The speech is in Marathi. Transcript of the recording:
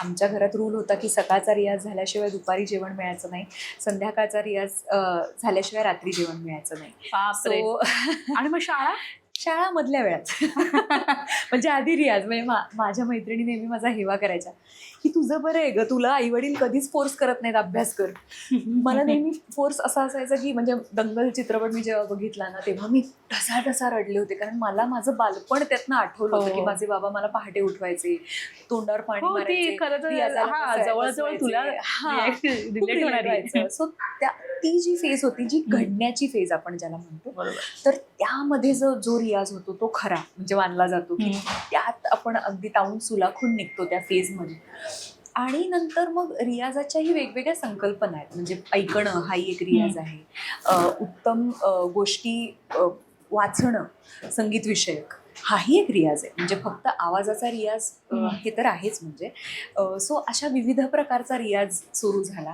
आमच्या घरात रूल होता की सकाळचा रियाज झाल्याशिवाय दुपारी जेवण मिळायचं नाही, संध्याकाळचा रियाज झाल्याशिवाय रात्री जेवण मिळायचं नाही. बापरे. सो आणि मग शाळा? शाळा मधल्या वेळात म्हणजे आधी रियाज म्हणजे माझ्या मैत्रिणी नेहमी माझा हेवा करायच्या की तुझं बरं आहे ग, तुला आई वडील कधीच फोर्स करत नाहीत अभ्यास कर. मला नेहमी फोर्स असा असायचा की म्हणजे दंगल चित्रपट मी जेव्हा बघितला ना तेव्हा मी ढसा रडले होते, कारण मला माझं बालपण त्यातनं आठवलं होतं की हो. माझे बाबा मला पहाटे उठवायचे, तोंडावर पाणी हो, ती मारायचे, खरं तर रियाजाला जवळ तुला रिलेट रिलेट होणारी. सो ती जी फेज होती, जी घडण्याची फेज आपण ज्याला म्हणतो, बरोबर. तर त्यामध्ये जो रियाज होतो तो खरा म्हणजे मानला जातो की त्यात आपण अगदी तावून सुलाखून निघतो त्या फेजमध्ये. आणि नंतर मग रियाजाच्याही वेगवेगळ्या संकल्पना आहेत, म्हणजे ऐकणं हाही एक रियाज आहे, उत्तम गोष्टी वाचणं संगीत विषयक हाही एक रियाज आहे, म्हणजे फक्त आवाजाचा रियाज हे तर आहेच. म्हणजे सो अशा विविध प्रकारचा रियाज सुरू झाला.